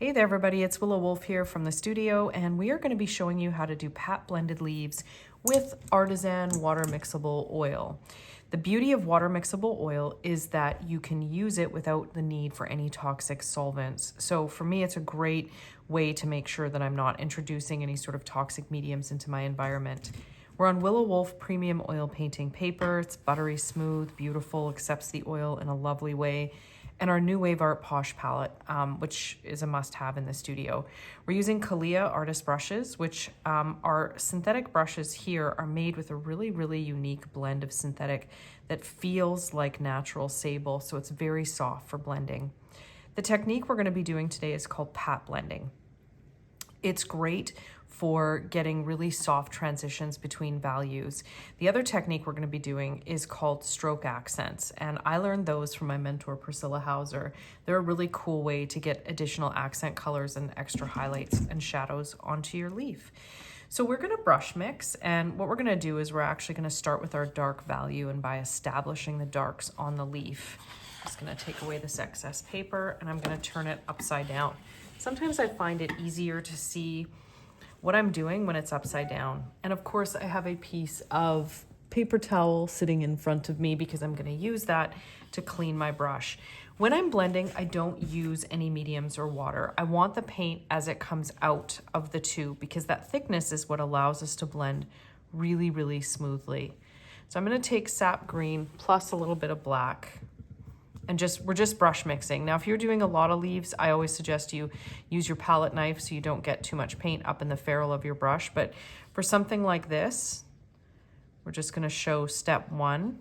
Hey there everybody, it's Willow Wolfe here from the studio, and we are going to be showing you how to do pat blended leaves with Artisan water mixable oil. The beauty of water mixable oil is that you can use it without the need for any toxic solvents. So for me, it's a great way to make sure that I'm not introducing any sort of toxic mediums into my environment. We're on Willow Wolfe premium oil painting paper. It's buttery smooth, beautiful, accepts the oil in a lovely way. And our new Wave Art Posh palette, which is a must-have in the studio. We're using Callia artist brushes, which our synthetic brushes here are made with a really, really unique blend of synthetic that feels like natural sable, so it's very soft for blending. The technique we're going to be doing today is called pat blending. It's great for getting really soft transitions between values. The other technique we're going to be doing is called stroke accents, and I learned those from my mentor Priscilla Hauser. They're a really cool way to get additional accent colors and extra highlights and shadows onto your leaf. So we're going to brush mix, and what we're going to do is we're actually going to start with our dark value, and by establishing the darks on the leaf, I'm just going to take away this excess paper and I'm going to turn it upside down. Sometimes I find it easier to see what I'm doing when it's upside down. And of course I have a piece of paper towel sitting in front of me because I'm going to use that to clean my brush. When I'm blending, I don't use any mediums or water. I want the paint as it comes out of the tube because that thickness is what allows us to blend really, really smoothly. So I'm going to take sap green plus a little bit of black. And we're just brush mixing. Now, if you're doing a lot of leaves, I always suggest you use your palette knife so you don't get too much paint up in the ferrule of your brush. But for something like this, we're just gonna show step one.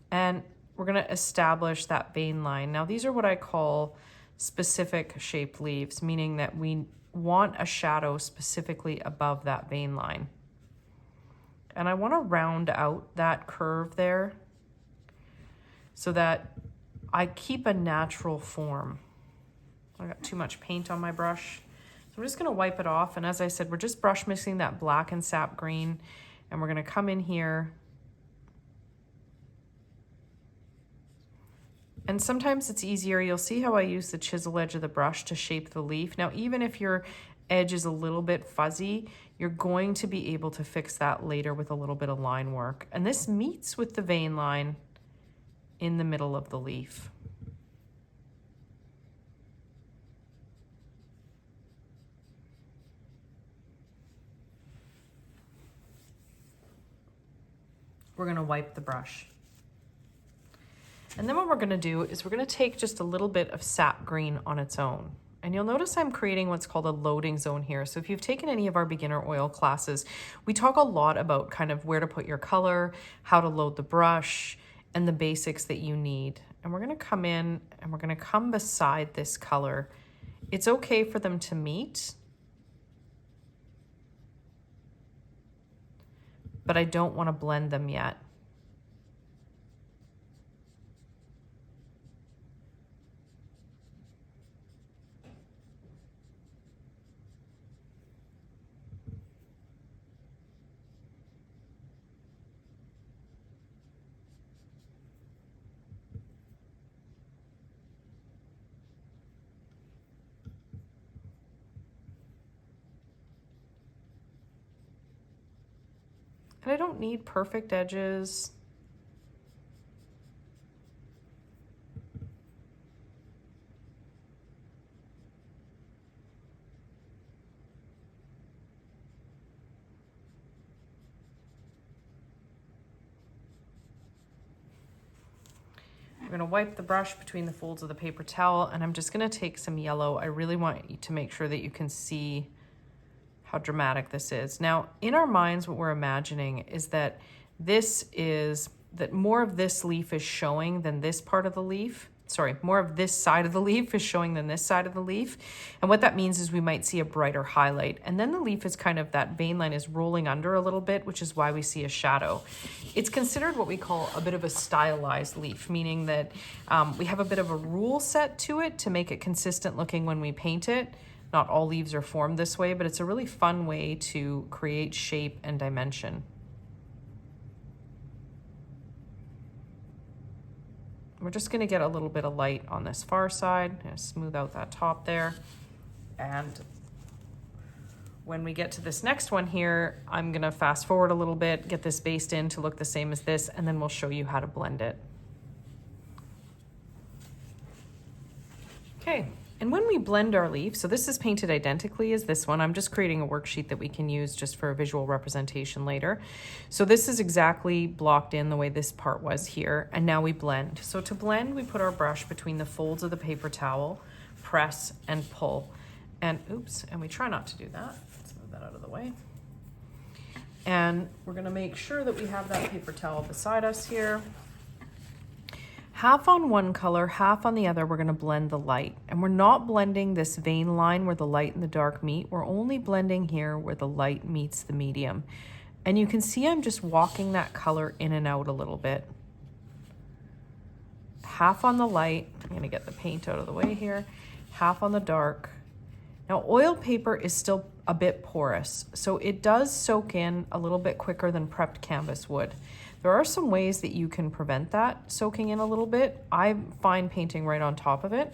And we're gonna establish that vein line. Now, these are what I call specific shaped leaves, meaning that we want a shadow specifically above that vein line. And I want to round out that curve there so that I keep a natural form. I got too much paint on my brush. So I'm just going to wipe it off. And as I said, we're just brush mixing that black and sap green. And we're going to come in here. And sometimes it's easier. You'll see how I use the chisel edge of the brush to shape the leaf. Now, even if your edge is a little bit fuzzy, you're going to be able to fix that later with a little bit of line work. And this meets with the vein line in the middle of the leaf. We're going to wipe the brush. And then what we're going to do is we're going to take just a little bit of sap green on its own. And you'll notice I'm creating what's called a loading zone here. So if you've taken any of our beginner oil classes, we talk a lot about kind of where to put your color, how to load the brush, and the basics that you need. And we're gonna come in and we're gonna come beside this color. It's okay for them to meet, but I don't wanna blend them yet. And I don't need perfect edges. We're gonna wipe the brush between the folds of the paper towel, and I'm just gonna take some yellow. I really want you to make sure that you can see how dramatic this is. Now, in our minds, what we're imagining is that more of this leaf is showing than this part of the leaf. Sorry, more of this side of the leaf is showing than this side of the leaf. And what that means is we might see a brighter highlight. And then the leaf is kind of, that vein line is rolling under a little bit, which is why we see a shadow. It's considered what we call a bit of a stylized leaf, meaning that we have a bit of a rule set to it to make it consistent looking when we paint it. Not all leaves are formed this way, but it's a really fun way to create shape and dimension. We're just gonna get a little bit of light on this far side, and smooth out that top there. And when we get to this next one here, I'm gonna fast forward a little bit, get this based in to look the same as this, and then we'll show you how to blend it. Okay, and when we blend our leaf, so this is painted identically as this one. I'm just creating a worksheet that we can use just for a visual representation later. So this is exactly blocked in the way this part was here, and now we blend. So to blend, we put our brush between the folds of the paper towel, press and pull. And oops, and we try not to do that. Let's move that out of the way. And we're gonna make sure that we have that paper towel beside us here. Half on one color, half on the other, we're gonna blend the light. And we're not blending this vein line where the light and the dark meet. We're only blending here where the light meets the medium. And you can see I'm just walking that color in and out a little bit. Half on the light, I'm gonna get the paint out of the way here, half on the dark. Now, oil paper is still a bit porous, so it does soak in a little bit quicker than prepped canvas would. There are some ways that you can prevent that soaking in a little bit. I'm fine painting right on top of it,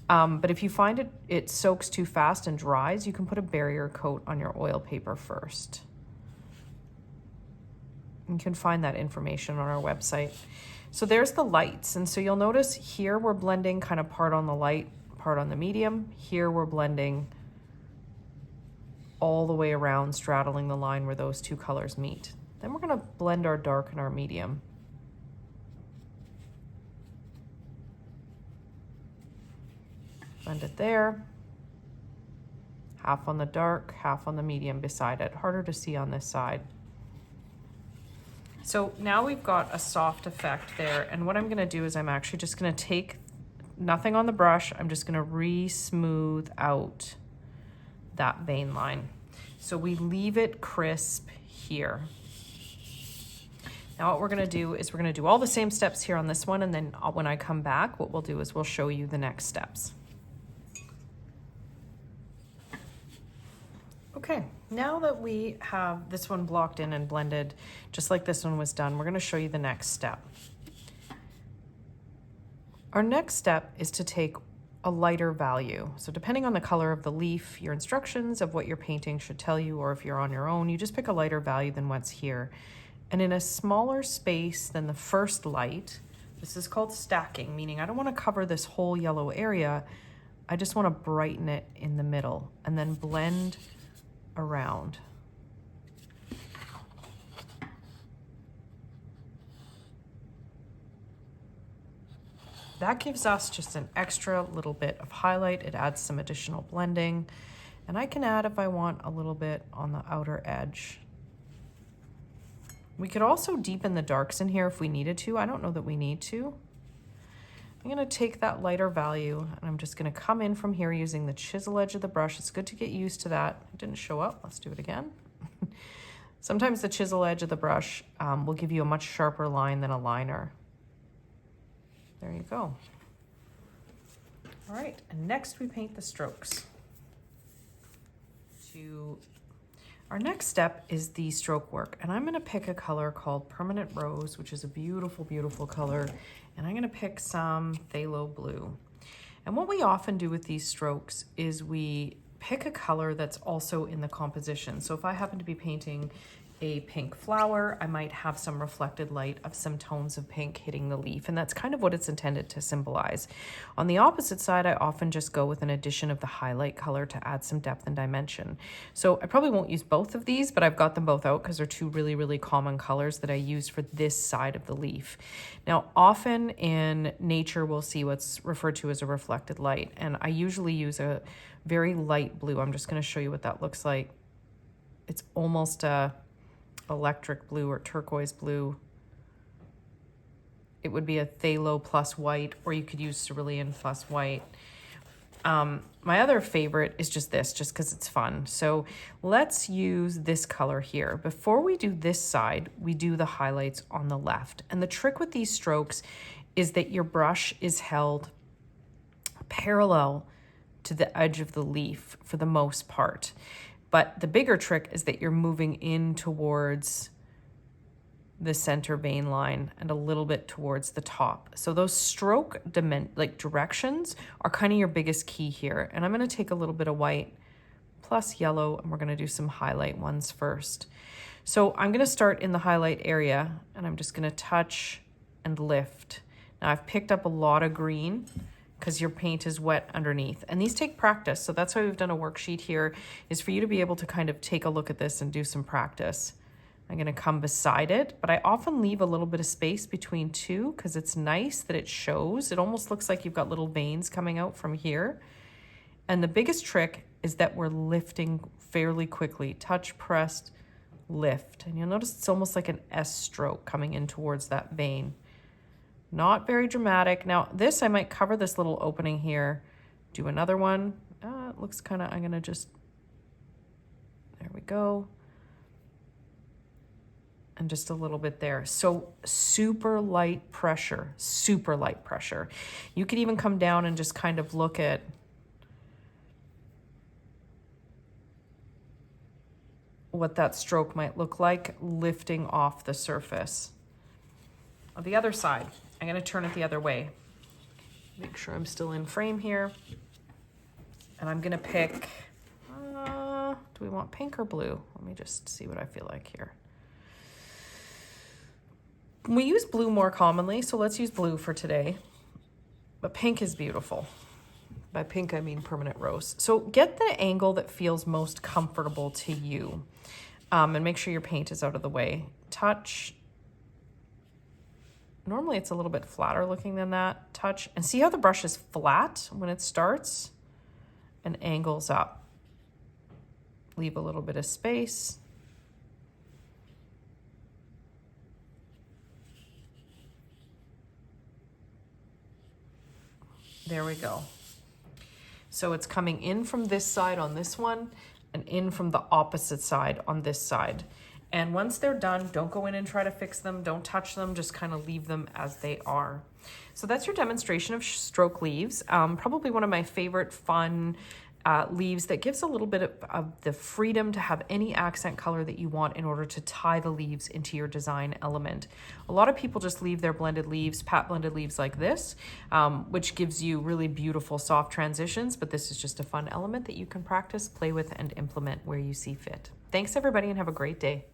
but if you find it soaks too fast and dries, you can put a barrier coat on your oil paper first. You can find that information on our website. So there's the lights, and so you'll notice here we're blending kind of part on the light, part on the medium. Here we're blending all the way around, straddling the line where those two colors meet. Then we're gonna blend our dark and our medium. Blend it there. Half on the dark, half on the medium beside it. Harder to see on this side. So now we've got a soft effect there, and what I'm gonna do is I'm actually just gonna take nothing on the brush. I'm just gonna re-smooth out that vein line. So we leave it crisp here. Now what we're gonna do is we're gonna do all the same steps here on this one, and then when I come back, what we'll do is we'll show you the next steps. Okay, now that we have this one blocked in and blended, just like this one was done, we're gonna show you the next step. Our next step is to take a lighter value. So depending on the color of the leaf, your instructions of what your painting should tell you, or if you're on your own, you just pick a lighter value than what's here. And in a smaller space than the first light, this is called stacking, meaning I don't want to cover this whole yellow area. I just want to brighten it in the middle and then blend around. That gives us just an extra little bit of highlight. It adds some additional blending. And I can add, if I want, a little bit on the outer edge. We could also deepen the darks in here if we needed to. I don't know that we need to. I'm gonna take that lighter value and I'm just gonna come in from here using the chisel edge of the brush. It's good to get used to that. It didn't show up, let's do it again. Sometimes the chisel edge of the brush will give you a much sharper line than a liner. There you go. All right, and next we paint the strokes. Our next step is the stroke work, and I'm gonna pick a color called Permanent Rose, which is a beautiful, beautiful color, and I'm gonna pick some phthalo blue. And what we often do with these strokes is we pick a color that's also in the composition. So if I happen to be painting a pink flower, I might have some reflected light of some tones of pink hitting the leaf, and that's kind of what it's intended to symbolize. On the opposite side, I often just go with an addition of the highlight color to add some depth and dimension. So I probably won't use both of these, but I've got them both out because they're two really, really common colors that I use for this side of the leaf. Now, often in nature, we'll see what's referred to as a reflected light, and I usually use a very light blue. I'm just going to show you what that looks like. It's almost a electric blue or turquoise blue. It would be a phthalo plus white, or you could use cerulean plus white. My other favorite is just this, just because it's fun. So let's use this color here. Before we do this side, we do the highlights on the left. And the trick with these strokes is that your brush is held parallel to the edge of the leaf for the most part. But the bigger trick is that you're moving in towards the center vein line and a little bit towards the top. So those stroke directions are kind of your biggest key here. And I'm going to take a little bit of white plus yellow, and we're going to do some highlight ones first. So I'm going to start in the highlight area, and I'm just going to touch and lift. Now I've picked up a lot of green because your paint is wet underneath, and these take practice. So that's why we've done a worksheet here, is for you to be able to kind of take a look at this and do some practice. I'm going to come beside it, but I often leave a little bit of space between two because it's nice that it shows. It almost looks like you've got little veins coming out from here. And the biggest trick is that we're lifting fairly quickly. Touch, pressed, lift. And you'll notice it's almost like an S stroke coming in towards that vein. Not very dramatic. Now this, I might cover this little opening here, do another one. It looks kind of, I'm going to just, there we go. And just a little bit there. So super light pressure, super light pressure. You could even come down and just kind of look at what that stroke might look like lifting off the surface. On the other side, I'm going to turn it the other way. Make sure I'm still in frame here. And I'm going to pick, do we want pink or blue? Let me just see what I feel like here. We use blue more commonly, so let's use blue for today. But pink is beautiful. By pink, I mean permanent rose. So get the angle that feels most comfortable to you. And make sure your paint is out of the way. Touch. Normally it's a little bit flatter looking than that. Touch. And see how the brush is flat when it starts and angles up. Leave a little bit of space. There we go. So it's coming in from this side on this one and in from the opposite side on this side. And once they're done, don't go in and try to fix them. Don't touch them, just kind of leave them as they are. So that's your demonstration of stroke leaves. Probably one of my favorite fun leaves that gives a little bit of the freedom to have any accent color that you want in order to tie the leaves into your design element. A lot of people just leave their blended leaves, pat blended leaves like this, which gives you really beautiful soft transitions, but this is just a fun element that you can practice, play with, and implement where you see fit. Thanks everybody, and have a great day.